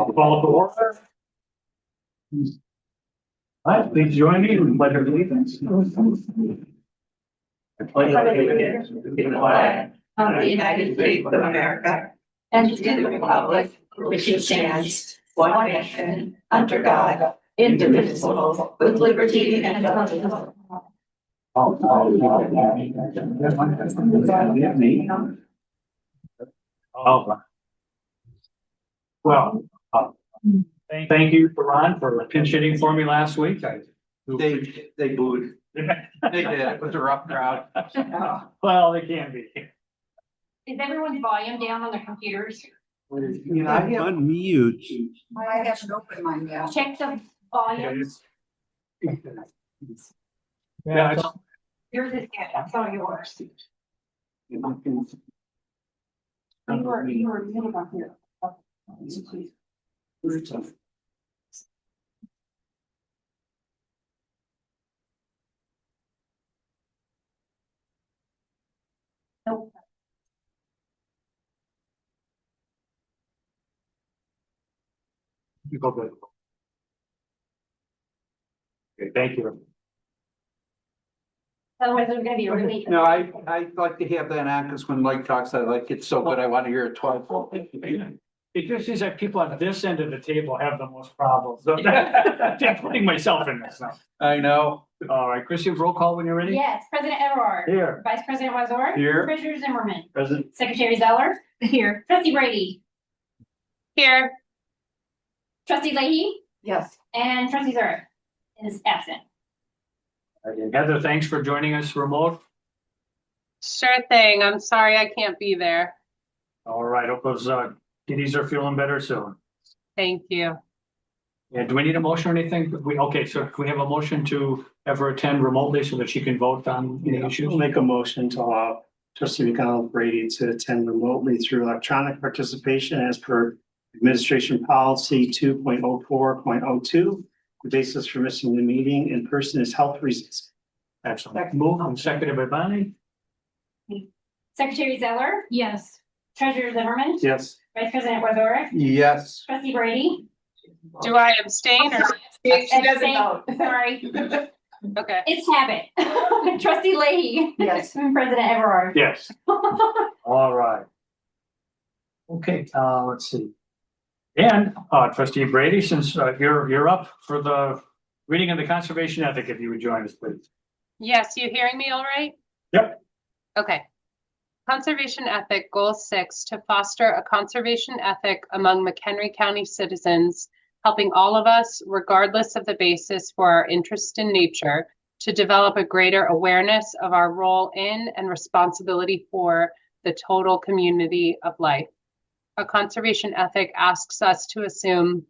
Call to order. All right, please join me in the pledge of allegiance. I pledge allegiance to the flag of the United States of America and to the republic for which it stands, one nation, under God, indivisible, with liberty and justice. Well, thank you, Ron, for pinch hitting for me last week. They booed. They did. It was a rough crowd. Well, they can be. Is everyone's volume down on their computers? You know, I have Unmute. I haven't opened mine yet. Check the volume. Yeah. Yours is good. So yours. You were muted on here. Nope. You go good. Okay, thank you. Otherwise, it's gonna be really. No, I like to have that on because when Mike talks, I like it so good. I want to hear it twice. It just seems like people on this end of the table have the most problems. I'm putting myself in this now. I know. All right, Chrissy, roll call when you're ready. Yes, President Everard. Here. Vice President Wazor. Here. Treasurer Zimmerman. Present. Secretary Zeller. Here. Trustee Brady. Here. Trustee Leahy. Yes. And Trustee Zurich is absent. And Heather, thanks for joining us remote. Sure thing. I'm sorry I can't be there. All right, hope those kiddies are feeling better soon. Thank you. Yeah, do we need a motion or anything? Okay, so can we have a motion to have her attend remotely so that she can vote on any issues? We'll make a motion to allow trustee McDonald Brady to attend remotely through electronic participation as per administration policy 2.04.02. The basis for missing the meeting in person is health reasons. Excellent. Move and seconded by Bonnie. Secretary Zeller. Yes. Treasurer Zimmerman. Yes. Vice President Wazor. Yes. Trustee Brady. Do I abstain or? She doesn't Abstain. know. Sorry. Okay. It's habit. Trustee Leahy. Yes. President Everard. Yes. All right. Okay, let's see. And trustee Brady, since you're up for the reading of the conservation ethic, if you would join us, please. Yes, you hearing me all right? Yep. Okay. Conservation ethic, goal 6, to foster a conservation ethic among McHenry County citizens, helping all of us, regardless of the basis for our interest in nature, to develop a greater awareness of our role in and responsibility for the total community of life. A conservation ethic asks us to assume,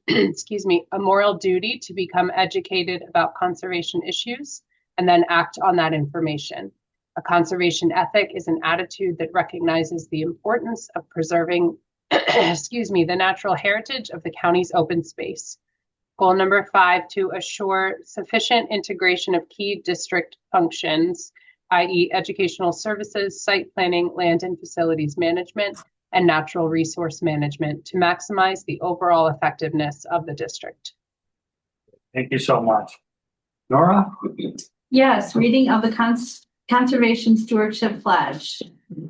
excuse me, a moral duty to become educated about conservation issues and then act on that information. A conservation ethic is an attitude that recognizes the importance of preserving, excuse me, the natural heritage of the county's open space. Goal number 5, to assure sufficient integration of key district functions, i.e. educational services, site planning, land and facilities management, and natural resource management to maximize the overall effectiveness of the district. Thank you so much. Nora? Yes, reading of the Conservation Stewardship Pledge.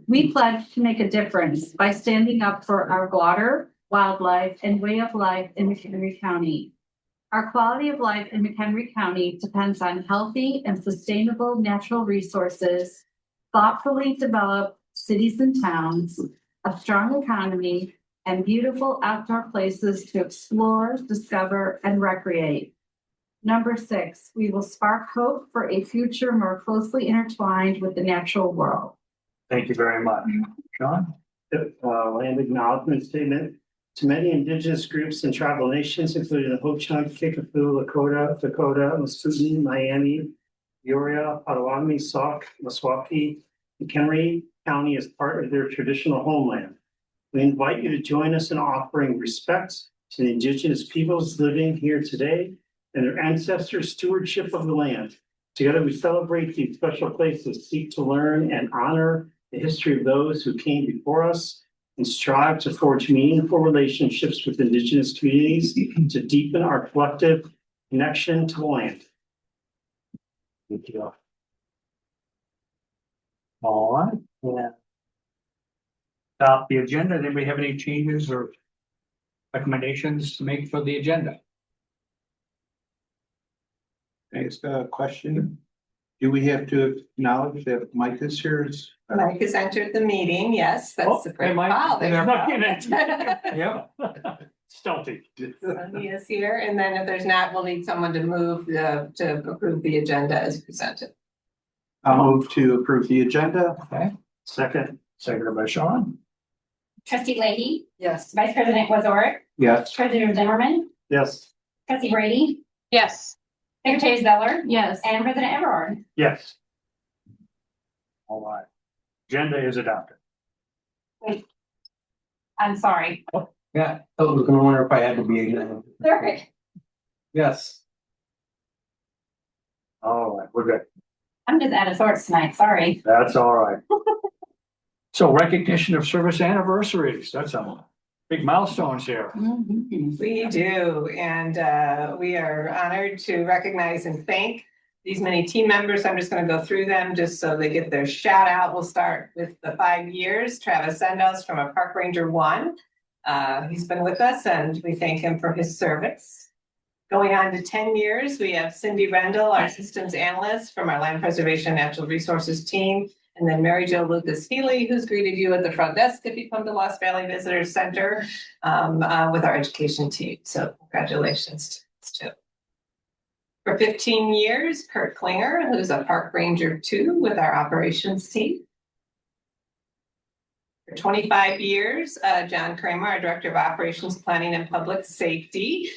We pledge to make a difference by standing up for our water, wildlife, and way of life in McHenry County. Our quality of life in McHenry County depends on healthy and sustainable natural resources, thoughtfully developed cities and towns, a strong economy, and beautiful outdoor places to explore, discover, and recreate. Number 6, we will spark hope for a future more closely intertwined with the natural world. Thank you very much. Sean? Land acknowledgement statement. To many indigenous groups and tribal nations, including the Ho-Chunk, Kickapoo, Lakota, Dakota, Muscogee, Miami, Peoria, Potawatomi, Sauk, Meskwaki, McHenry County is part of their traditional homeland. We invite you to join us in offering respect to the indigenous peoples living here today and their ancestors' stewardship of the land. Together, we celebrate these special places, seek to learn and honor the history of those who came before us, and strive to forge meaningful relationships with Indigenous communities to deepen our collective connection to land. Thank you. All right, yeah. Top the agenda. Does anybody have any changes or recommendations to make for the agenda? Next, question. Do we have to acknowledge that Mike is here? Mike has entered the meeting, yes, Oh, that's a great. hey, Mike. Wow, there you Snuck in go. Yeah. Stealthy. So he is here, and then if there's not, we'll need someone to move to approve the agenda as presented. I'll move to approve the agenda. Okay, seconded by Sean. Trustee Leahy, Yes. Vice President Wazorek, Yes. Treasurer Zimmerman, Yes. Trustee Brady, Yes. Secretary Zeller, Yes. and President Everard. Yes. All right. Agenda is adopted. I'm sorry. Yeah, I was gonna wonder if I had to be again. Sorry. Yes. All right, we're good. I'm just out of sorts tonight, sorry. That's all right. So recognition of service anniversaries, that's a big milestones here. We do, and we are honored to recognize and thank these many team members. I'm just going to go through them just so they get their shout out. We'll start with the 5 years. Travis Sendos from a Park Ranger 1. He's been with us and we thank him for his service. Going on to 10 years, we have Cindy Rendell, our systems analyst from our Land Preservation and Natural Resources team. And then Mary Jo Lucas Healy, who's greeted you at the front desk if you come to Lost Valley Visitor Center with our education team. So congratulations to us too. For 15 years, Kurt Klinger, who's a Park Ranger 2 with our operations team. For 25 years, John Kramer, our Director of Operations Planning and Public Safety,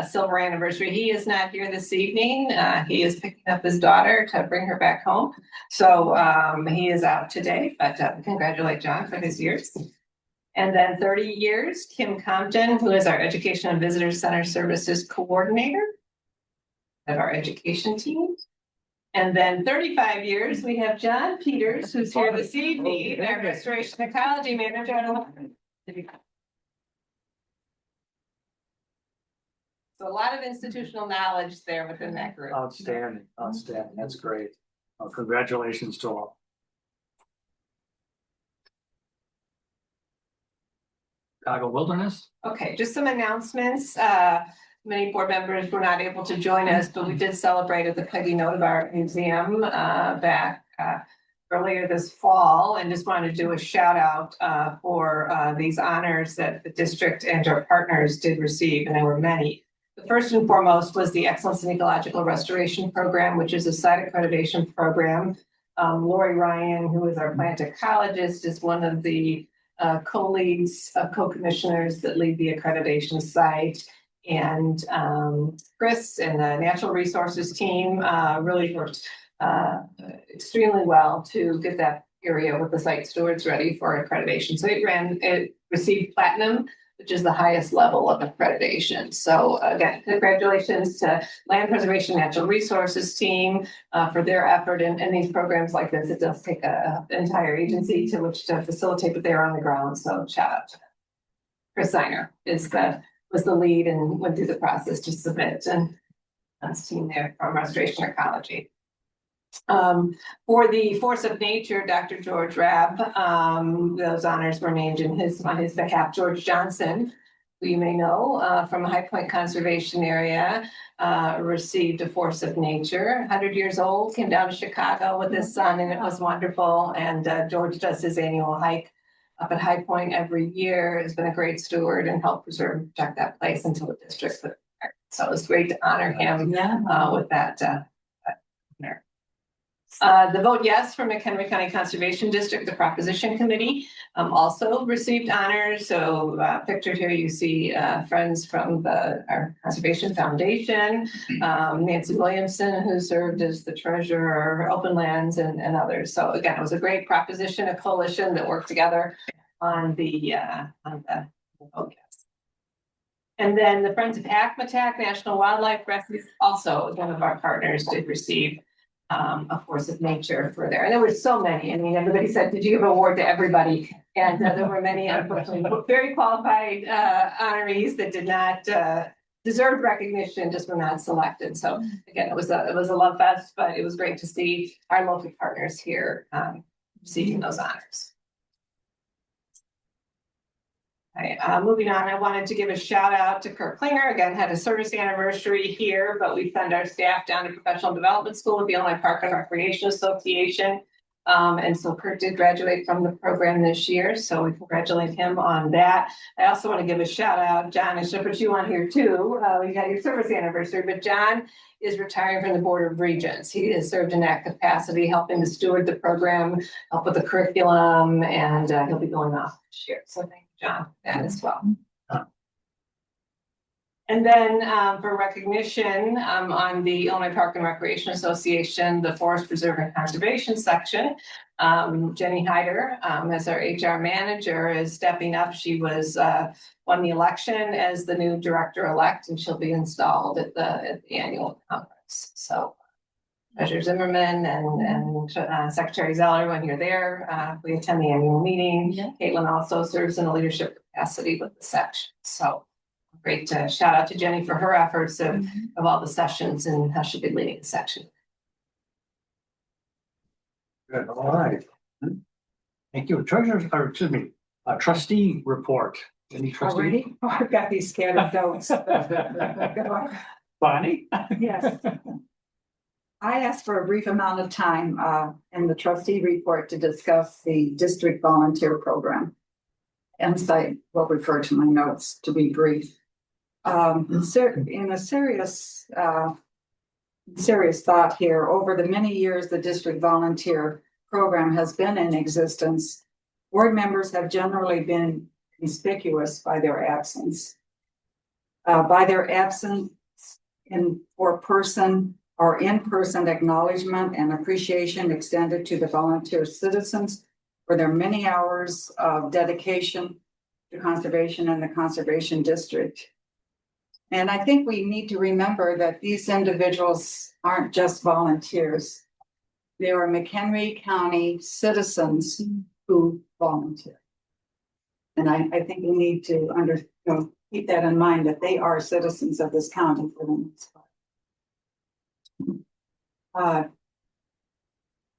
silver anniversary. He is not here this evening. He is picking up his daughter to bring her back home. So he is out today, but congratulate John for his years. And then 30 years, Kim Compton, who is our Education and Visitor Center Services Coordinator of our education team. And then 35 years, we have John Peters, who's here this evening, our Restoration Ecology Manager. So a lot of institutional knowledge there within that group. Outstanding, outstanding. That's great. Congratulations to all. Chicago Wilderness. Okay, just some announcements. Many board members were not able to join us, but we did celebrate at the Peggy Notebar Museum back earlier this fall, and just wanted to do a shout out for these honors that the district and our partners did receive, and there were many. The first and foremost was the Excellence in Ecological Restoration Program, which is a site accreditation program. Lori Ryan, who is our plant ecologist, is one of the co-leads, co-commissioners that lead the accreditation site. And Chris and the Natural Resources team really worked extremely well to get that area with the site stewards ready for accreditation. So it received platinum, which is the highest level of accreditation. So again, congratulations to Land Preservation Natural Resources team for their effort in these programs like this. It does take an entire agency to which to facilitate, but they're on the ground. So shout out to them. Chris Seiner was the lead and went through the process to submit, and that's team there from Restoration Ecology. For the Force of Nature, Dr. George Rabb, those honors were named on his behalf. George Johnson, who you may know from High Point Conservation Area, received a Force of Nature. 100 years old, came down to Chicago with his son, and it was wonderful. And George does his annual hike up at High Point every year, has been a great steward and helped preserve and protect that place until the district. So it was great to honor him with that honor. The vote yes from McHenry County Conservation District, the Proposition Committee, also received honors. So pictured here, you see friends from our Conservation Foundation, Nancy Williamson, who served as the treasurer, Open Lands, and others. So again, it was a great proposition, a coalition that worked together on the vote yes. And then the Friends of Acmatac National Wildlife Rescue, also one of our partners, did receive a force of nature for there. And there were so many. I mean, everybody said, did you give an award to everybody? And there were many, unfortunately, very qualified honorees that did not deserve recognition, just were not selected. So again, it was a love fest, but it was great to see our local partners here receiving those honors. Okay, moving on, I wanted to give a shout out to Kurt Klinger. Again, had a service anniversary here, but we send our staff down to professional development school with the Illinois Park and Recreation Association. And so Kurt did graduate from the program this year, so we congratulate him on that. I also want to give a shout out, John, I should put you on here too. We got your service anniversary, but John is retiring from the Board of Regents. He has served in that capacity, helping to steward the program, help with the curriculum, and he'll be going off this year. So thank you, John, for that as well. And then for recognition on the Illinois Park and Recreation Association, the Forest Preserve and Conservation section, Jenny Hyder, as our HR manager, is stepping up. She was won the election as the new director-elect, and she'll be installed at the annual conference. So Treasurer Zimmerman and Secretary Zeller, when you're there, we attend the annual meeting. Yeah. Caitlin also serves in a leadership capacity with the section. So great shout out to Jenny for her efforts of all the sessions and how she'll be leading the section. Good, all right. Thank you. Treasurer's, or excuse me, trustee report. Any trustee? Already? Oh, I've got these scattered notes. Bonnie? Yes. I asked for a brief amount of time in the trustee report to discuss the district volunteer program. And I will refer to my notes to be brief. In a serious thought here, over the many years the district volunteer program has been in existence, board members have generally been conspicuous by their absence. For person or in-person acknowledgement and appreciation extended to the volunteer citizens for their many hours of dedication to conservation in the conservation district. And I think we need to remember that these individuals aren't just volunteers. They are McHenry County citizens who volunteer. And I think we need to keep that in mind, that they are citizens of this county for the most part.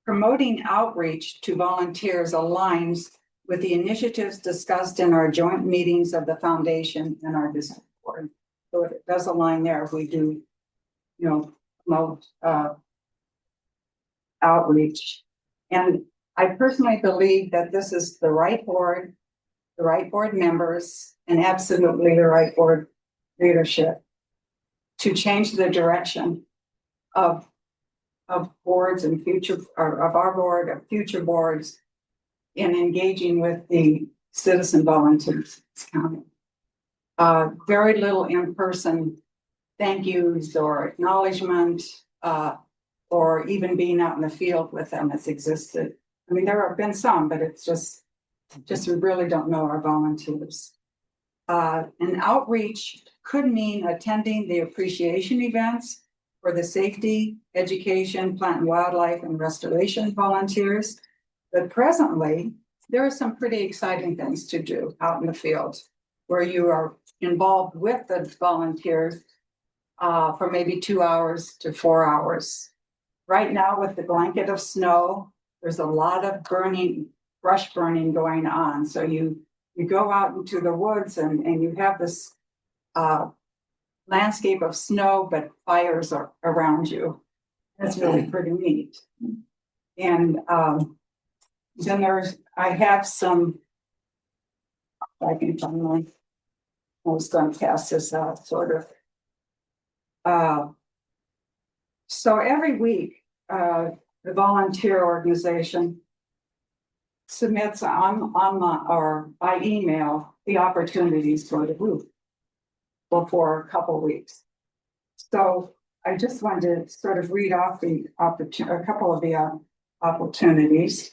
Promoting outreach to volunteers aligns with the initiatives discussed in our joint meetings of the foundation and our district board. So it does align there if we do, promote outreach. And I personally believe that this is the right board members, and absolutely the right board leadership to change the direction of boards and of our board, of future boards, in engaging with the citizen volunteers in this county. Very little in-person thank yous or acknowledgement, or even being out in the field with them has existed. I mean, there have been some, but it's just we really don't know our volunteers. An outreach could mean attending the appreciation events for the safety, education, plant and wildlife, and restoration volunteers. But presently, there are some pretty exciting things to do out in the field where you are involved with the volunteers for maybe 2 hours to 4 hours. Right now, with the blanket of snow, there's a lot of brush burning going on. So you go out into the woods and you have this landscape of snow, but fires are around you. That's really pretty neat. And then I have some, I can finally, I was going to pass this out sort of. So every week, the volunteer organization submits online or by email the opportunities for the group for a couple of weeks. So I just wanted to sort of read off a couple of the opportunities.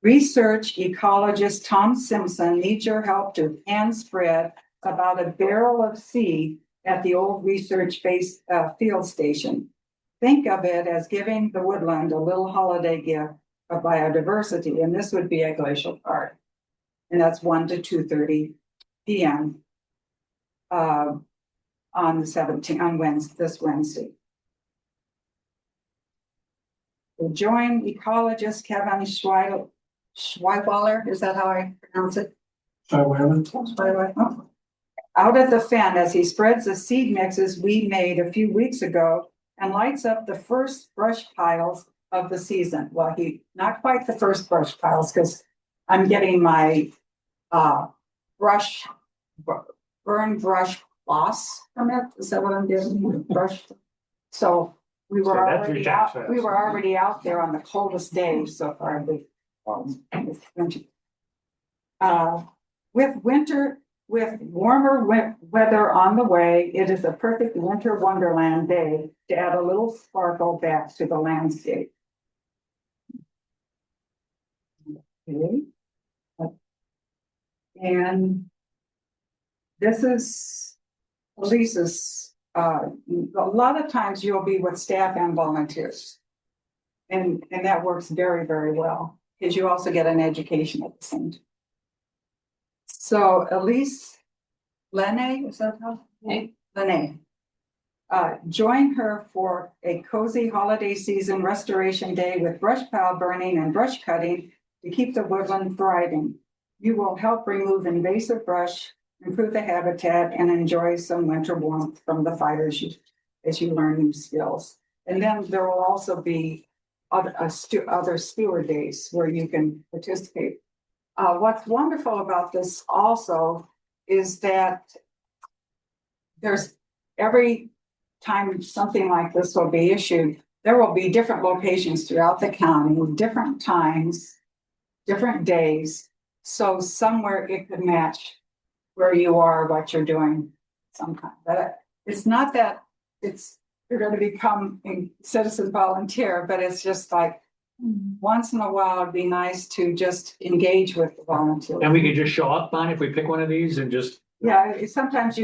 Research ecologist Tom Simpson needs your help to hand spread about a barrel of seed at the old research base field station. think of it as giving the woodland a little holiday gift of biodiversity, and this would be at Glacial Park. And that's 1 to 2:30 p.m. On the 17th, on Wednesday, this Wednesday. We'll join ecologist Kevin Schweiballer, is that how I pronounce it? Schweiballer. Oh. Out at the fen as he spreads the seed mixes we made a few weeks ago and lights up the first brush piles of the season. Well, not quite the first brush piles, because I'm getting my burn brush loss permit. Is that what I'm doing? Brush. So we were So that's already your out, tax we were already out there on the coldest day so far. With warmer weather on the way, it is a perfect winter wonderland day to add a little sparkle back to the landscape. Okay. And this is Lisa's, a lot of times you'll be with staff and volunteers. And that works very, very well, because you also get an education at the same time. So Elise Lene, is that how? Lene. Join her for a cozy holiday season restoration day with brush pile burning and brush cutting to keep the woodland thriving. You will help remove invasive brush, improve the habitat, and enjoy some winter warmth from the fires as you learn new skills. And then there will also be other steward days where you can participate. What's wonderful about this also is that there's every time something like this will be issued, there will be different locations throughout the county with different times, different days. So somewhere it could match where you are, what you're doing sometime. But it's not that you're going to become a citizen volunteer, but it's just like once in a while, it'd be nice to just engage with the volunteers. And we could just show up, Bonnie, if we pick one of these and just. Yeah, sometimes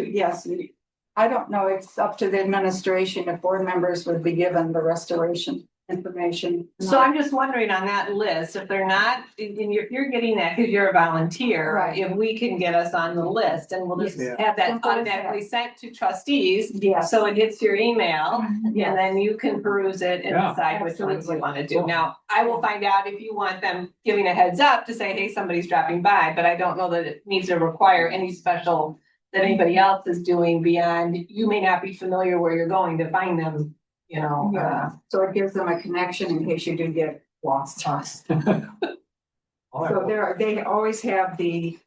I don't know, it's up to the administration if board members would be given the restoration information. So I'm just wondering on that list, if they're not, and you're getting that because you're a volunteer. Right. If we can get us on the list and we'll just Yeah. have that Simple as automatically sent to trustees. Yes. So it hits your email Yes. and then you can peruse it and Yeah. decide which ones you Absolutely. want to do. Now, I will find out if you want them giving a heads up to say, hey, somebody's dropping by, but I don't know that it needs to require any special that anybody else is doing beyond, you may not be familiar where you're going to find them, you know. Yeah, so it gives them a connection in case you do get lost. All right. So they always have the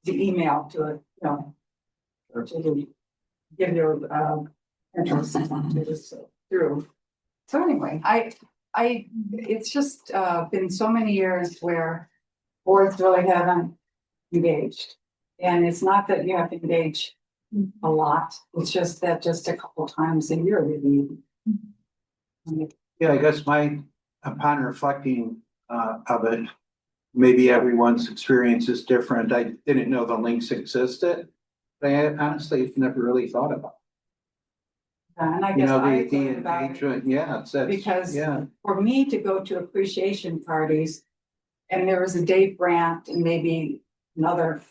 email to it, to give your interest through. So anyway, it's just been so many years where boards really haven't engaged. And it's not that you have to engage a lot, it's just that just a couple times a year we need. Yeah, I guess upon reflecting of it, maybe everyone's experience is different. I didn't know the links existed. But I honestly never really thought about And I it. guess The I thought about it engagement, yeah, because yeah. for me to go to appreciation parties, and there was a Dave Brandt and maybe another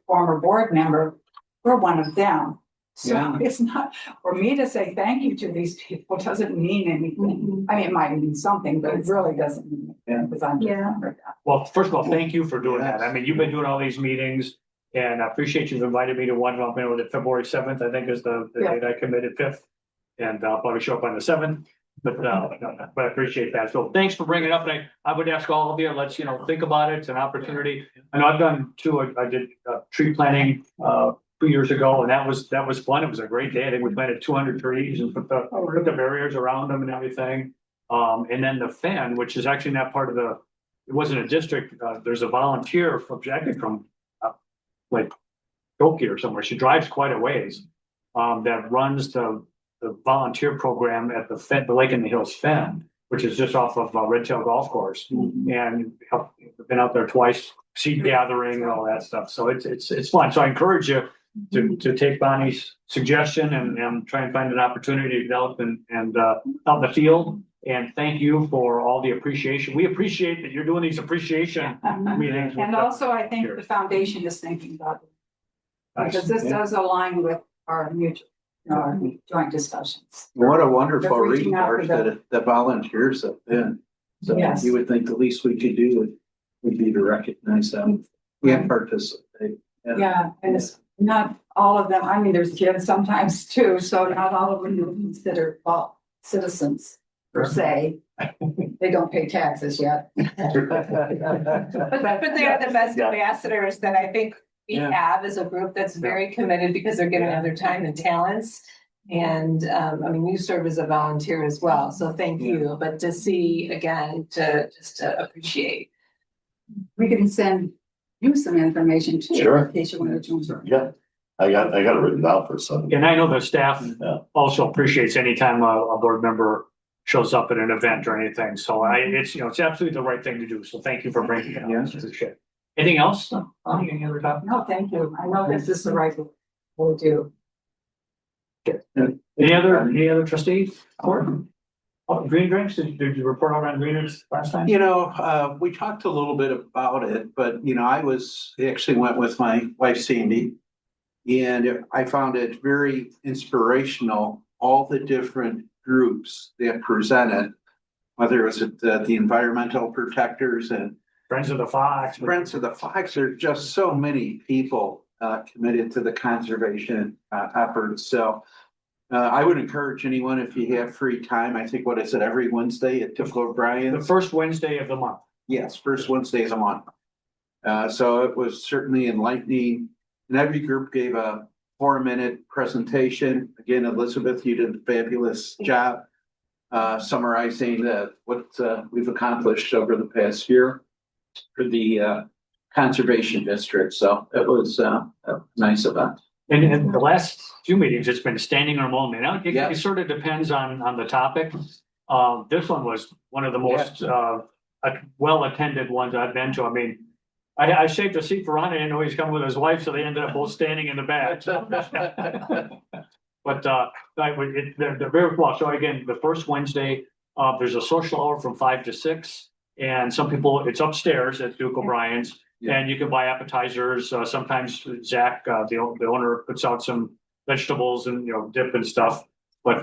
former board member, we're one of them. So Yeah. it's not, for me to say thank you to these people doesn't mean anything. I mean, it might mean something, but it really doesn't mean anything because I'm just Yeah. one of them. Well, first of all, thank you for doing that. I mean, you've been doing all these meetings and I appreciate you've invited me to one. I'll be with it February 7th, I think is the Yeah. date I committed 5th. And I'll probably show up on the 7th, but I appreciate that. So thanks for bringing it up. And I would ask all of you, let's, think about it. It's an opportunity. I know I've done two, I did tree planting 2 years ago and that was fun. It was a great day. I think we planted 200 trees and put the barriers around them and everything. And then the Fen, which is actually not part of it wasn't a district. There's a volunteer from like Tokyo or somewhere. She drives quite a ways that runs the volunteer program at the Lake in the Hills Fen, which is just off of Red Tail Golf Course. And I've been out there twice, seed gathering and all that stuff. So it's fun. So I encourage you, to take Bonnie's suggestion and try and find an opportunity to develop and out in the field. And thank you for all the appreciation. We appreciate that you're doing these appreciation meetings. with And the- also, I think the foundation is thinking about it, because this does align with our mutual, our joint discussions. What a wonderful They're reaching out resource for that the volunteers have been. So Yes. you would think the least we could do would be to recognize them and participate. Yeah, and it's not all of them, I mean, there's kids sometimes too, so not all of them are considered citizens per se. They don't pay taxes yet. But they are the best ambassadors that I think we Yeah. have as a group that's very committed because they're giving of their time and talents. And, I mean, you serve as a volunteer as well, so thank you, but to see again, to appreciate. We can send you some information too. Sure. In case you want to join. Yeah, I got it written down for some. And I know the staff Yeah. also appreciates anytime a board member shows up at an event or anything. So it's, it's absolutely the right thing to do. So thank you for bringing it up. Yeah. Appreciate it. Anything else? Any other topic? No, thank you. I know this is the right thing we'll do. Any other trustees? Green drinks, did you report out on green drinks last time? We talked a little bit about it, but I actually went with my wife Sandy. And I found it very inspirational, all the different groups that presented, whether it was the environmental protectors and Friends of the Fox. Friends of the Fox. There are just so many people committed to the conservation efforts. So I would encourage anyone, if you have free time, I think, what is it, every Wednesday at Tiffle The O'Brien's? first Wednesday of the month. Yes, first Wednesday of the month. So it was certainly enlightening. And every group gave a 4-minute presentation. Again, Elizabeth, you did a fabulous job summarizing what we've accomplished over the past year for the conservation district. So it was a nice event. And the last few meetings, it's been standing room only. Now, Yeah. it sort of depends on the topic. This one was one of the most well-attended ones I've been to. I mean, I saved a seat for Ron. I didn't know he was coming with his wife, so they ended up both standing in the back. But they're very well. So again, the first Wednesday, there's a social hour from 5 to 6. And some people, it's upstairs at Duke O'Brien's. Yeah. And you can buy appetizers. Sometimes Zach, the owner, puts out some vegetables and, dip and stuff. But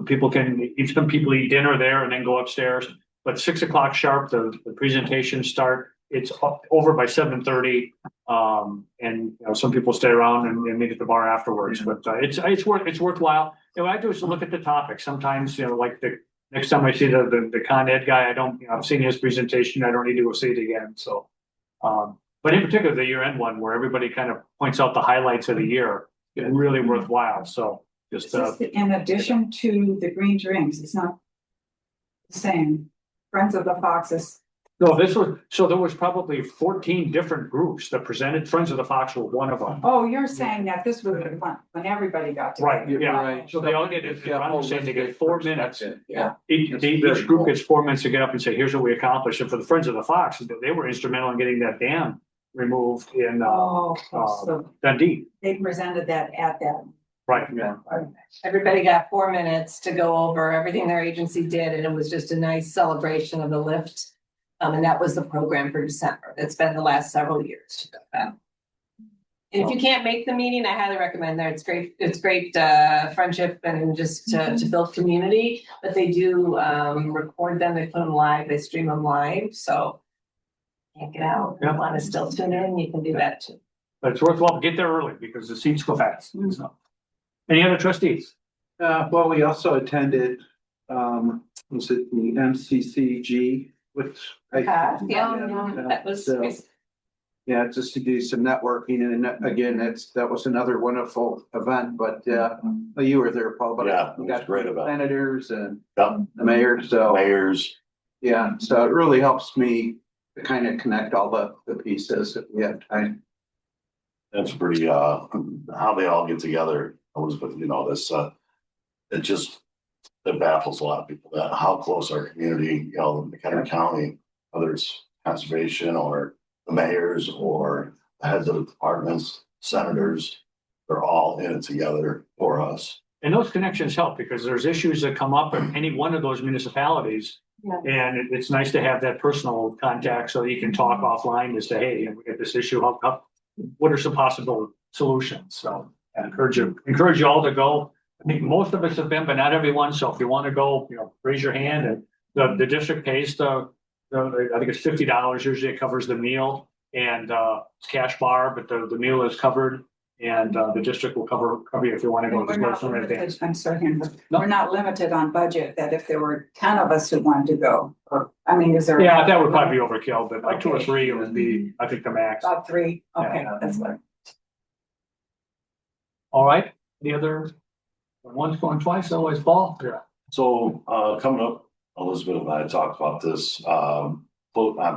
people eat dinner there and then go upstairs. But 6 o'clock sharp, the presentations start. It's over by 7:30. And some people stay around and meet at the bar afterwards. But it's worthwhile. What I do is look at the topic. Sometimes, like the next time I see the Con Ed guy, I've seen his presentation. I don't need to go see it again. So. But in particular, the year-end one where everybody kind of points out the highlights of the year, is really worthwhile. So just In addition to the green drinks, it's not the same. Friends of the Foxes. no, there was probably 14 different groups that presented. Friends of the Fox were one of them. Oh, you're saying that this was the one when everybody got together. Right, yeah. Right. So they all get it. I'm saying they get 4 minutes. Yeah. Each group gets 4 minutes to get up and say, here's what we accomplished. And for the Friends of the Fox, they were instrumental in getting that dam removed in So Dundee. they presented that at that. Right, yeah. Everybody got 4 minutes to go over everything their agency did, and it was just a nice celebration of the lift. And that was the program for December. It's been the last several years. And if you can't make the meeting, I highly recommend that. It's great friendship and just to build community. But they do record them, they put them live, they stream them live. So can't get out. If you want to still tune in, you can do that too. But it's worthwhile to get there early because the seats go fast. So. Any other trustees? Well, we also attended, was it the MCCG, which Yeah, Yeah. that was. So- just to do some networking. And again, that was another wonderful event, but you were there, Paul, but Yeah, it we was got a great event. senators and Yep. the mayor. So Mayors, so it really helps me to kind of connect all the pieces if we have time. that's pretty, how they all get together, Elizabeth, this, it baffles a lot of people that how close our community, McHenry County, whether it's conservation or the mayors or the heads of the departments, senators, they're all in it together for us. And those connections help because there's issues that come up in any one of those municipalities. Yeah. And it's nice to have that personal contact so you can talk offline to say, hey, we got this issue, what are some possible solutions? So I encourage you all to go. I think most of us have been, but not everyone. So if you want to go, raise your hand, and the district pays I think it's $50. Usually it covers the meal and it's cash bar, but the meal is covered. And the district will cover you if you want to go. And we're not in advance. limited, I'm sorry, Henry, No. we're not limited on budget, that if there were 10 of us who wanted to go, or, I mean, is there? Yeah, that would probably be overkill, but like 2 or Okay. 3, it would be, I think, the max. About 3, okay, Yeah. that's what. All right, the other one's going twice, always Paul. Yeah. So, coming up, Elizabeth and I talked about this, on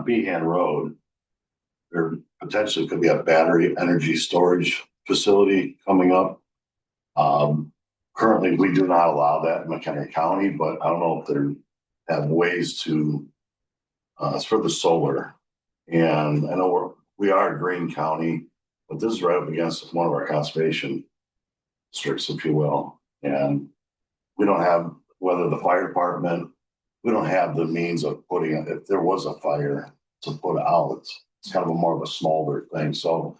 Behan Road. There potentially could be a battery energy storage facility coming up. Currently, we do not allow that in McHenry County, but I don't know if they have ways to, it's for the solar. And I know we are a green county, but this is right up against one of our conservation districts, if you will. And we don't have, whether the fire department, we don't have the means of putting it, if there was a fire to put out, it's kind of more of a smaller thing. So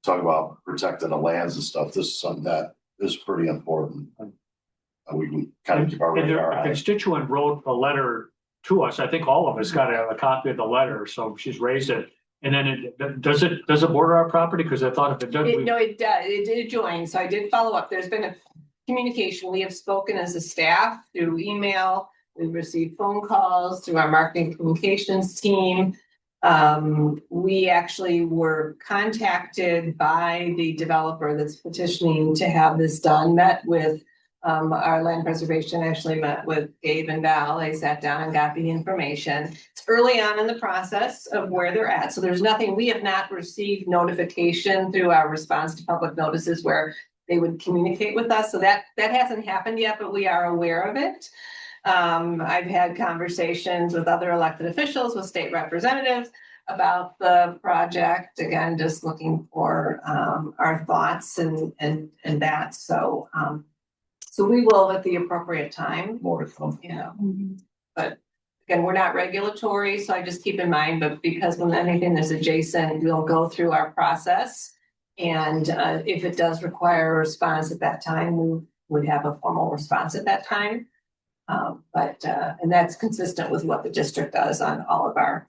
talk about protecting the lands and stuff. This is something that is pretty important. And we can kind of keep our And radar a on it. constituent wrote a letter to us. I think all of us got a copy of the letter, so she's raised it. And then does it border our property? Because I thought if it does. No, it does. It did join. So I did follow up. There's been a communication. We have spoken as a staff through email. We've received phone calls through our marketing communications team. We actually were contacted by the developer that's petitioning to have this done, met with our land preservation, actually met with Gabe and Val. They sat down and got the information. It's early on in the process of where they're at. So there's nothing, we have not received notification through our response to public notices where they would communicate with us. So that hasn't happened yet, but we are aware of it. I've had conversations with other elected officials, with state representatives about the project. Again, just looking for our thoughts and that. So so we will at the appropriate time, More to come. but again, we're not regulatory, so I just keep in mind, but because when anything that's adjacent, we'll go through our process. And if it does require a response at that time, we would have a formal response at that time. And that's consistent with what the district does on all of our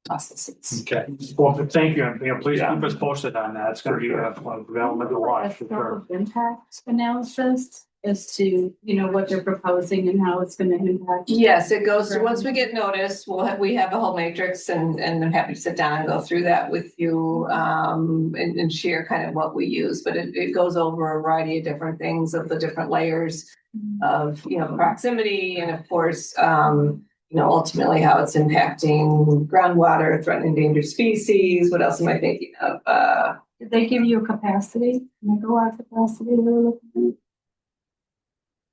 processes. Okay, well, thank you. And, please keep us posted on that. It's going to be a development to watch for sure. Impact analysis as to, what they're proposing and how it's going to impact. Yes, it goes through, once we get notice, we have a whole matrix and I'm happy to sit down and go through that with you and share kind of what we use, but it goes over a variety of different things of the different layers of, proximity and of course, ultimately how it's impacting groundwater, threatened endangered species. What else am I thinking of? Did they give you a capacity, megawatt capacity they were looking at?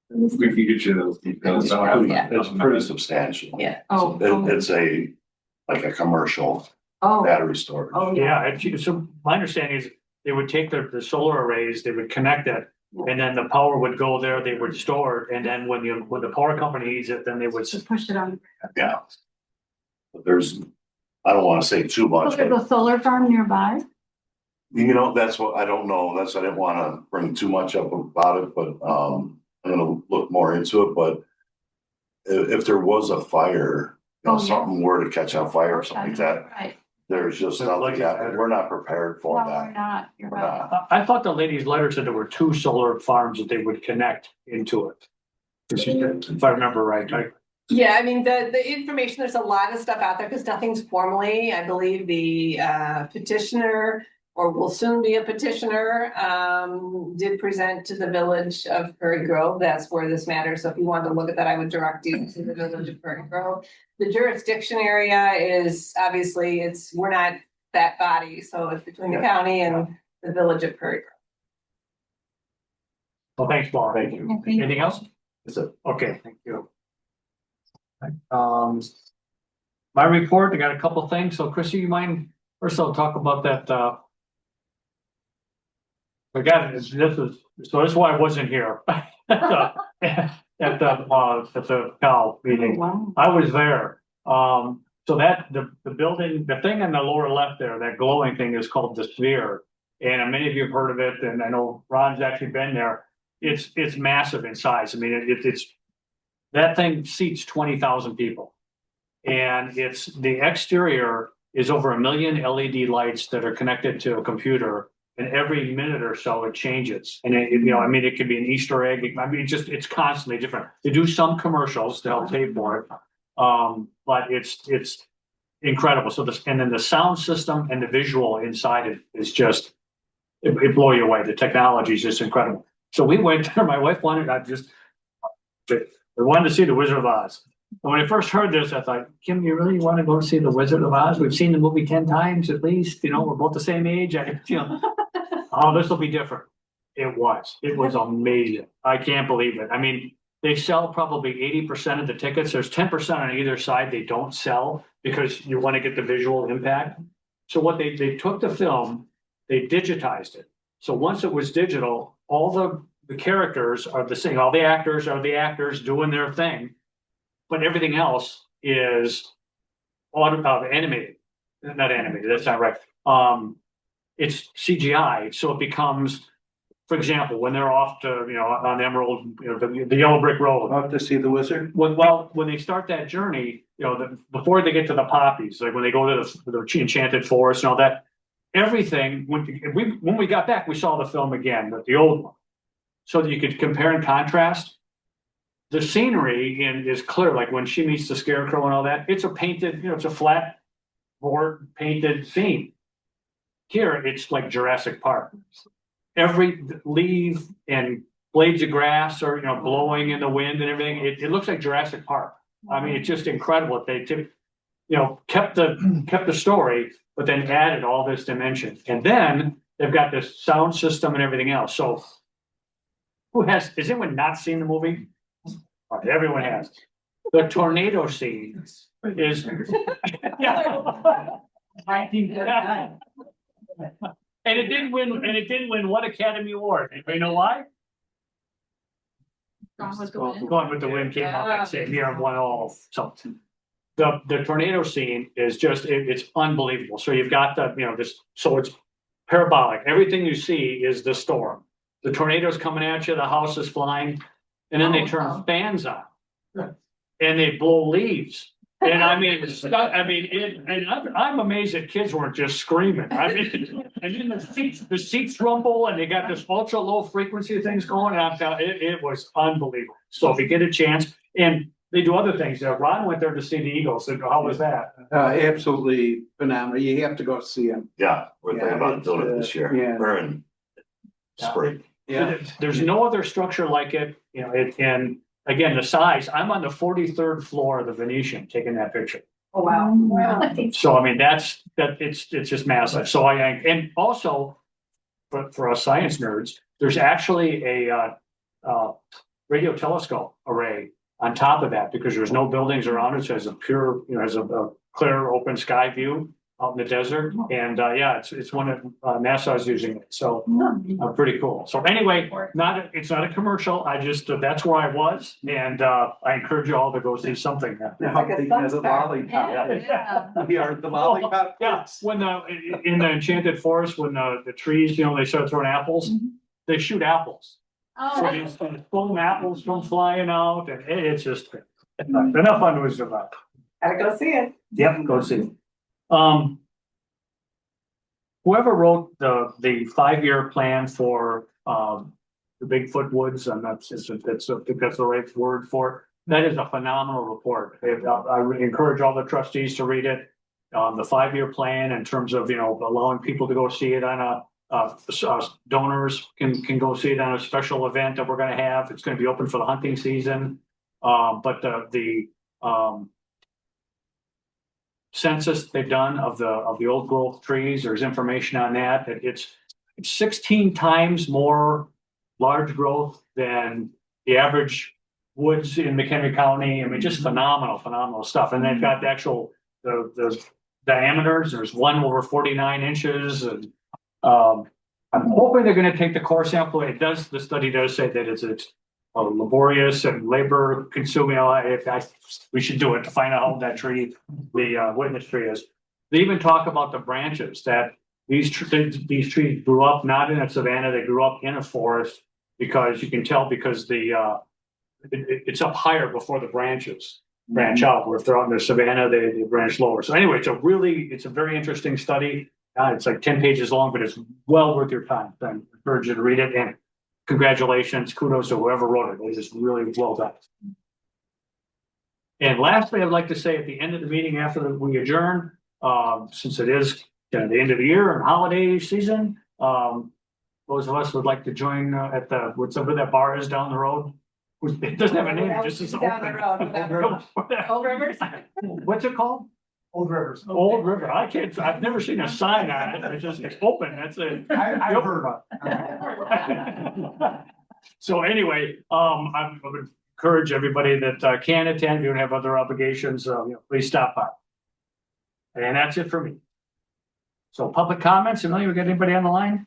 We can get you those details. Yeah. It's pretty substantial. Yeah. Oh, It's like a commercial oh, battery storage. oh, Yeah, so my understanding is they would take the solar arrays, they would connect it, and then the power would go there, they would store it, and then when the power company needs it, then they would. Just push it on. Yeah. But I don't want to say too much, Look at but the solar farm nearby. that's what, I don't know. I didn't want to bring too much up about it, but, I'm gonna look more into it, but if there was a fire, Yeah. something were to catch on fire or something like that, Right. there's just But like nothing that, that- we're not prepared for No, we're that. not. You're We're right. not. I thought the lady's letter said there were 2 solar farms that they would connect into it. If I remember right. Yeah, I mean, the information, there's a lot of stuff out there because nothing's formally, I believe the petitioner or will soon be a petitioner, did present to the village of Prairie Grove. That's where this matters. So if you wanted to look at that, I would direct you to the village of Prairie Grove. The jurisdiction area is obviously we're not that body. So it's between the county and the village of Prairie Grove. Well, thanks, Paul. Thank you. I think- Anything else? That's it. Okay, thank you. My report, I got a couple things. So Chrissy, you mind, first I'll talk about that, Again, this is why I wasn't here. At the Cal meeting. Wow. I was there. So that the building, the thing on the lower left there, that glowing thing is called the Sphere. And many of you have heard of it, and I know Ron's actually been there. It's massive in size. I mean, it's that thing seats 20,000 people. And the exterior is over 1 million LED lights that are connected to a computer. And every minute or so it changes. And I mean, it could be an Easter egg. I mean, it's constantly different. They do some commercials to help pay for it. But it's incredible. So and then the sound system and the visual inside it is just, it blow you away. The technology is just incredible. So we went there. My wife wanted, we wanted to see the Wizard of Oz. And when I first heard this, I thought, Kim, you really want to go see the Wizard of Oz? We've seen the movie 10 times at least. We're both the same age. Oh, this will be different. It was amazing. I can't believe it. I mean, they sell probably 80% of the tickets. There's 10% on either side they don't sell because you want to get the visual impact. So what they took the film, they digitized it. So once it was digital, all the characters are the same. All the actors are the actors doing their thing, but everything else is animated. Not animated. That's not right. It's CGI, so it becomes, for example, when they're off to, on Emerald, the yellow brick road. Off to see the wizard? When they start that journey, before they get to the poppies, like when they go to the enchanted forest and all that, everything, when we got back, we saw the film again, the old one, so that you could compare and contrast. The scenery is clear, like when she meets the scarecrow and all that, it's a painted, it's a flat board painted scene. Here, it's like Jurassic Park. Every leaf and blades of grass are, blowing in the wind and everything. It looks like Jurassic Park. I mean, it's just incredible. They, kept the story, but then added all this dimension. And then they've got this sound system and everything else. So, has anyone not seen the movie? All right, everyone has. The tornado scene is. Yeah. And it didn't win one Academy Award. Anybody know why? Gone with the Wind. Gone with the Wind came out that same year and won all something. The tornado scene is just, it's unbelievable. So you've got so it's parabolic. Everything you see is the storm. The tornado's coming at you, the house is flying, and then they turn fans on. And they blow leaves. And I mean, I'm amazed that kids weren't just screaming. I mean, and then the seats rumble, and they got this ultra low frequency things going. And it was unbelievable. So if you get a chance, and they do other things. Ron went there to see the Eagles. So how was that? Absolutely phenomenal. You have to go see them. Yeah, we're thinking about doing it this year. Yeah. We're in spring. Yeah. There's no other structure like it. And again, the size. I'm on the 43rd floor of the Venetian taking that picture. Oh, wow. Wow. So I mean, it's just massive. So and also for us science nerds, there's actually a radio telescope array on top of that because there's no buildings around it. So it has a pure, has a clear open sky view out in the desert. And it's one of NASA is using it. So pretty cool. So anyway, it's not a commercial. That's where I was. And I encourage you all to go see something. The lollipop. Yeah. We are the lollipop. Yeah, when in the enchanted forest, when the trees, they start throwing apples, they shoot apples. So these foam apples come flying out, and it's just enough fun to was about. Gotta go see it. Yep, go see it. Whoever wrote the 5-year plan for the Bigfoot Woods, and I think that's the right word for it. That is a phenomenal report. I encourage all the trustees to read it. The 5-year plan in terms of allowing people to go see it on donors can go see it on a special event that we're going to have. It's going to be open for the hunting season. But the census they've done of the old growth trees, there's information on that. It's 16 times more large growth than the average woods in McHenry County. I mean, just phenomenal stuff. And they've got the actual the diameters. There's one over 49 inches, and I'm hoping they're gonna take the core sample. It does, the study does say that it's laborious and labor consuming. We should do it to find out how that tree, the witness tree is. They even talk about the branches that these trees grew up not in a savanna, they grew up in a forest because you can tell because it's up higher before the branches branch out. Where if they're out in the savanna, they branch lower. So anyway, it's a very interesting study. It's like 10 pages long, but it's well worth your time. I encourage you to read it, and congratulations, kudos to whoever wrote it. It is really well done. And lastly, I'd like to say at the end of the meeting, after we adjourn, since it is the end of the year and holiday season, those of us would like to join at whatever that bar is down the road. It doesn't have a name, it just is Down the road. Old Rivers? What's it called? Old Rivers. Old River. I've never seen a sign on it. It's just, it's open. That's it. I've heard about it. So anyway, I would encourage everybody that can attend, if you don't have other obligations, please stop by. And that's it for me. So public comments, Amelia, we got anybody on the line?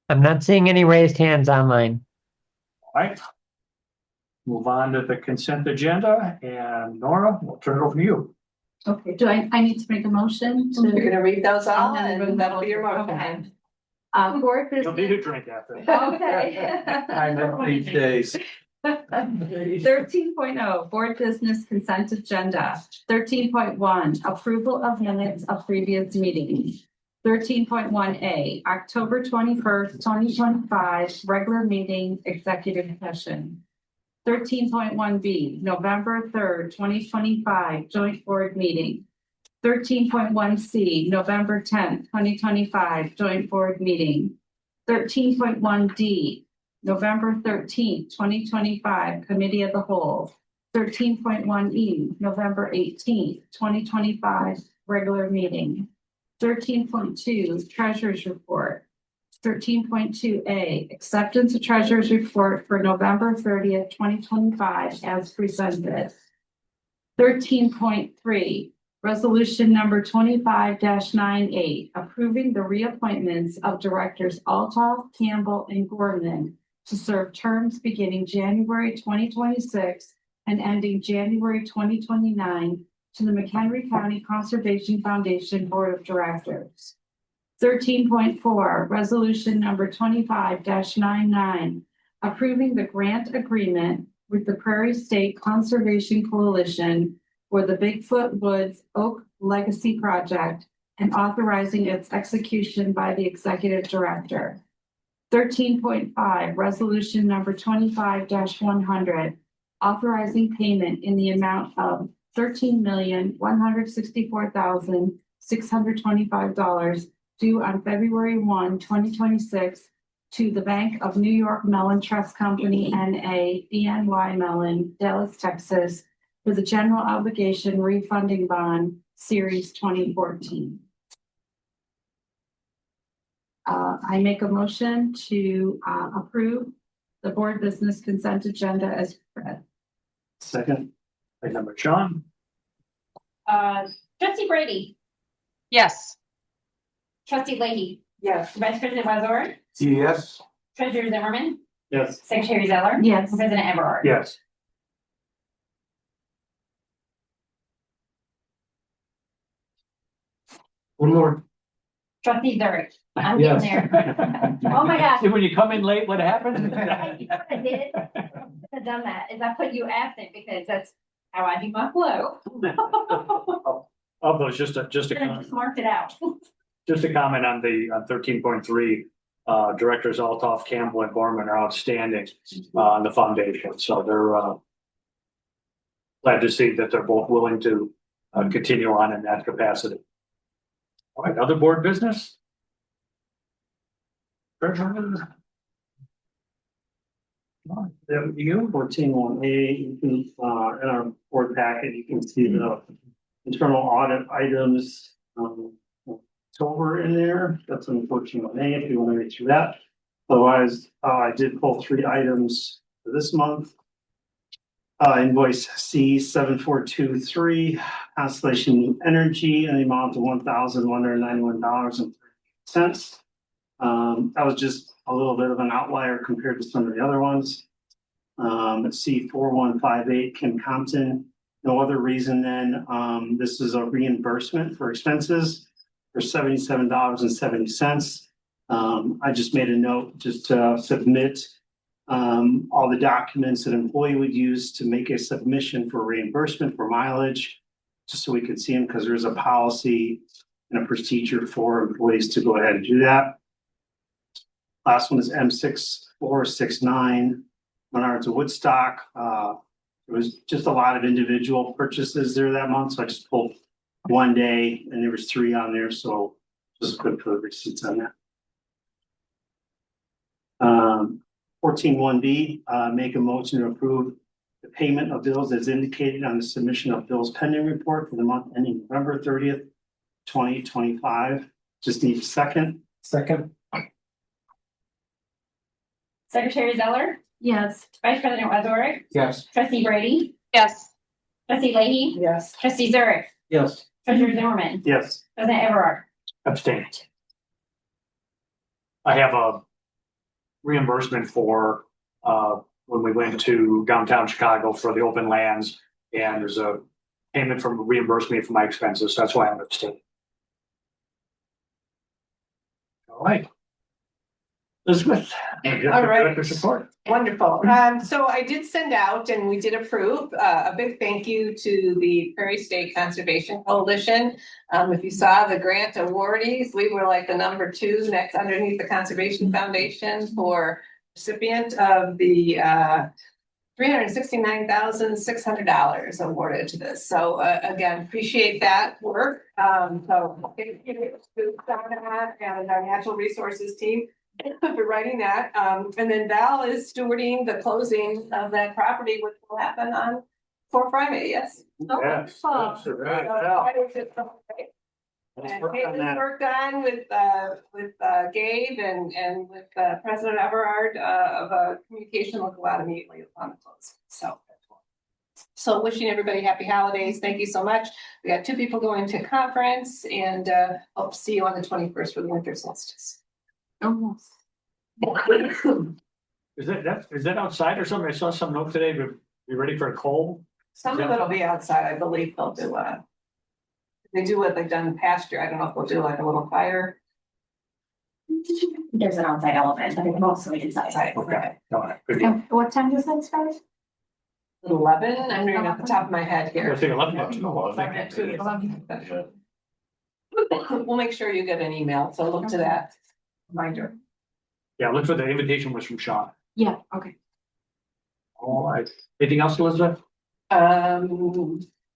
I'm not seeing any raised hands online. All right. Move on to the consent agenda, and Nora, we'll turn it over to you. Okay, I need to make a motion You're to, gonna read those all I'm gonna read and that'll be your those. motion. board You'll need a business? drink after. Okay. I know these days. 13.0 Board Business Consent Agenda. 13.1 Approval of minutes of previous meetings. 13.1A October 21st, 2025 regular meeting executive session. 13.1B November 3rd, 2025 joint board meeting. 13.1C November 10th, 2025 joint board meeting. 13.1D November 13th, 2025 committee of the whole. 13.1E November 18th, 2025 regular meeting. 13.2 treasurer's report. 13.2A acceptance of treasurer's report for November 30th, 2025 as presented. 13.3 resolution number 25-98 approving the reappointments of directors Altoff, Campbell, and Gorman to serve terms beginning January 2026 and ending January 2029 to the McHenry County Conservation Foundation Board of Directors. 13.4 resolution number 25-99 approving the grant agreement with the Prairie State Conservation Coalition for the Bigfoot Woods Oak Legacy Project and authorizing its execution by the executive director. 13.5 resolution number 25-100 authorizing payment in the amount of $13,164,625 due on February 1, 2026 to the Bank of New York Mellon Trust Company, N.A., BNY Mellon, Dallas, Texas, for the general obligation refunding bond series 2014. I make a motion to approve the board business consent agenda as read. Second. Item number Sean. Trustee Brady, Yes. trustee Leahy, Yes. vice president Wazor, Yes. treasurer Zimmerman, Yes. secretary Zeller. Yes. President Everard. Yes. One more. Trustee Zurich, I'm Yes. getting there. Oh my gosh. See, when you come in late, what happens? You know what I did? I have done that, is I put you absent because that's how I do my flow. Of those, just a I just marked it out. Just a comment on the 13.3, directors Altoff, Campbell, and Gorman are outstanding on the foundation. So they're glad to see that they're both willing to continue on in that capacity. All right, other board business? Treasurer? There you 14.1A, you can, in our board packet, you can see the internal audit items. It's over in there, that's in 14.1A if you want to read through that. Otherwise, I did pull 3 items for this month. Invoice C 7423, Constellation New Energy, in the amount of $1,191.30. That was just a little bit of an outlier compared to some of the other ones. Let's see, 4158 Kim Compton. No other reason than, this is a reimbursement for expenses for $77.70. I just made a note just to submit all the documents an employee would use to make a submission for reimbursement for mileage, just so we could see them, because there's a policy and a procedure for employees to go ahead and do that. Last one is M6469, Menards of Woodstock. There was just a lot of individual purchases there that month, so I just pulled one day and there was 3 on there, so just good for the receipts on that. 14.1B, make a motion to approve the payment of bills as indicated on the submission of bills pending report for the month ending November 30th, 2025. Just need a second. Second. Secretary Zeller, Yes. Vice President Wazorek, Yes. Trustee Brady, Yes. Trustee Leahy, Yes. Trustee Zurich, Yes. Treasurer Zimmerman, Yes. President Everard. Abstain. I have a reimbursement for, when we went to downtown Chicago for the open lands, and there's a payment from reimbursement for my expenses. That's why I'm abstaining. All right. Elizabeth. All right. Director's report. Wonderful. So I did send out and we did approve a big thank you to the Prairie State Conservation Coalition. If you saw the grant awardees, we were like the number 2 next underneath the Conservation Foundation for recipient of the $369,600 awarded to this. So again, appreciate that work. So thank you to Donna and our natural resources team for writing that. And then Val is stewarding the closing of that property, which will happen on for Friday, yes? Yes. Oh, That's right. And Caitlin's work done with Gabe and with President Everard of communication will go out immediately upon the close. So wishing everybody happy holidays. Thank you so much. We got 2 people going to conference and hope to see you on the 21st for the winter solstice. Almost. Is that outside or something? I saw some note today, but you ready for a cold? Some of it'll be outside, I believe they'll do they do what they've done in the past year. I don't know if they'll do like a little fire. There's an outside element, I think mostly inside. Okay. All right. Good deal. What time does that start? 11, I'm reading off the top of my head I here. think 11. We'll make sure you get an email, so look to that reminder. Yeah, look for the invitation was from Sean. Yeah, okay. All right. Anything else, Elizabeth?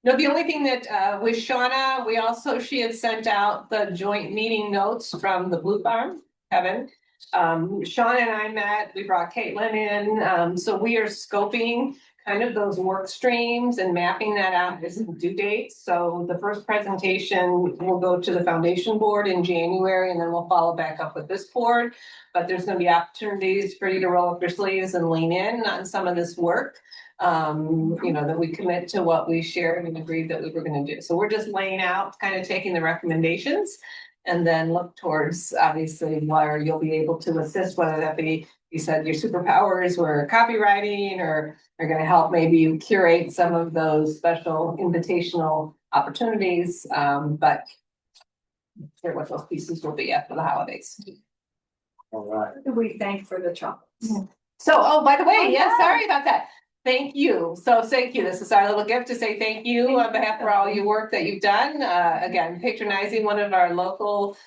No, the only thing that with Shauna, she had sent out the joint meeting notes from the Blue Farm, Kevin. Sean and I met, we brought Caitlin in, so we are scoping kind of those work streams and mapping that out as due dates. So the first presentation will go to the foundation board in January, and then we'll follow back up with this board. But there's going to be opportunities for you to roll up your sleeves and lean in on some of this work. That we commit to what we shared and agreed that we were going to do. So we're just laying out, kind of taking the recommendations and then look towards obviously where you'll be able to assist, whether that be, you said your superpowers were copywriting or are going to help maybe you curate some of those special invitational opportunities. But share what those pieces will be after the holidays. All right. We thank for the chocolates. So, oh, by the way, yes, sorry about that. Thank you. So thank you. This is our little gift to say thank you on behalf of all your work that you've done. Again, patronizing one of our local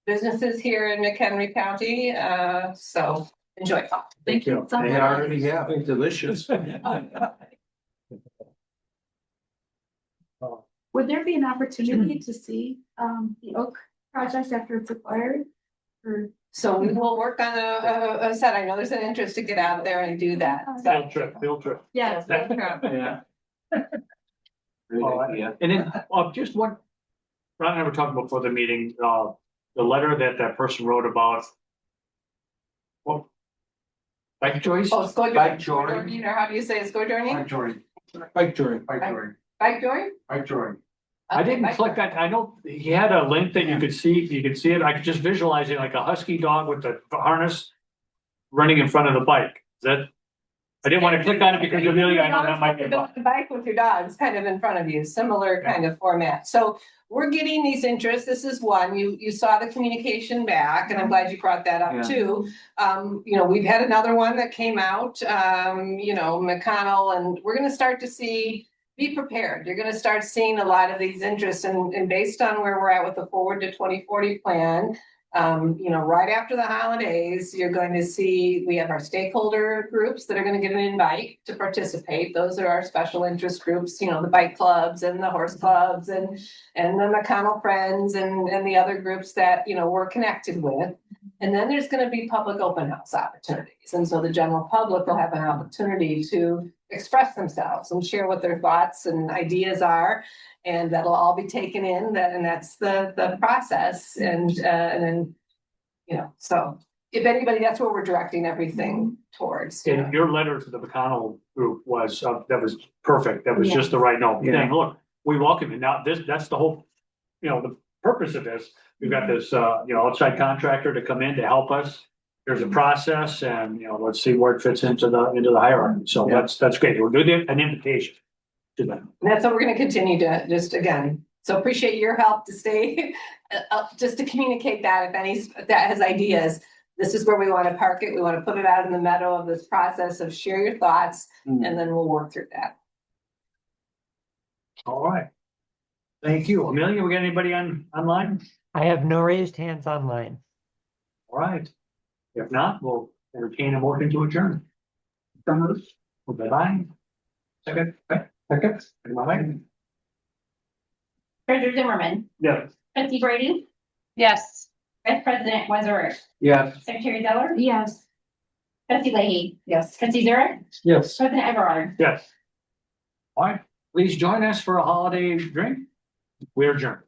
businesses here in McHenry County. So enjoy. Thank you. They already have. Delicious. Would there be an opportunity to see the oak project after it's acquired? Or So we will work on a set. I know there's an interest to get out there and do that. So Field trip. yes, that's true. Yeah. And then, just one, Ron and I were talking before the meeting, the letter that person wrote about. Well, bike joys? Oh, Bike joining. or how do you say it's go joining? Bike touring. Bike touring. Bike touring. Bike join? Bike touring. I didn't click on, I know he had a link that you could see it. I could just visualize it like a husky dog with the harness running in front of the bike. Is that? I didn't want to click on it because really, I know that might be a bug. The bike with your dogs kind of in front of you, similar kind of format. So we're getting these interests. This is one. You saw the communication back, and I'm glad you brought that Yeah. up too. We've had another one that came out, McConnell, and we're gonna start to see, be prepared. You're gonna start seeing a lot of these interests, and based on where we're at with the Forward to 2040 plan, right after the holidays, you're going to see, we have our stakeholder groups that are going to get an invite to participate. Those are our special interest groups, the bike clubs and the horse clubs and the McConnell Friends and the other groups that, we're connected with. And then there's going to be public open house opportunities. And so the general public will have an opportunity to express themselves and share what their thoughts and ideas are. And that'll all be taken in, and that's the process. And then, so if anybody, that's where we're directing everything towards. And your letter to the McConnell group was, that was perfect. That was Yeah. just the right note. Yeah. Saying, look, we welcome you. Now, that's the whole, the purpose of this. We've got this, outside contractor to come in to help us. There's a process and, let's see where it fits into the hierarchy. So Yeah. that's great. We're doing an invitation to them. And that's what we're going to continue to just, again, so appreciate your help to stay, just to communicate that if that has ideas, this is where we want to park it. We want to put it out in the meadow of this process of share your thoughts, and then we'll work through that. All right. Thank you. Amelia, we got anybody online? I have no raised hands online. All right. If not, we'll entertain a motion to adjourn. Bye-bye. Second. Bye-bye. Treasurer Zimmerman, Yeah. trustee Brady, Yes. vice president Wazorek, Yes. secretary Zeller, Yes. trustee Leahy, Yes. trustee Zurich, Yes. president Everard. Yes. All right. Please join us for a holiday drink. We adjourn.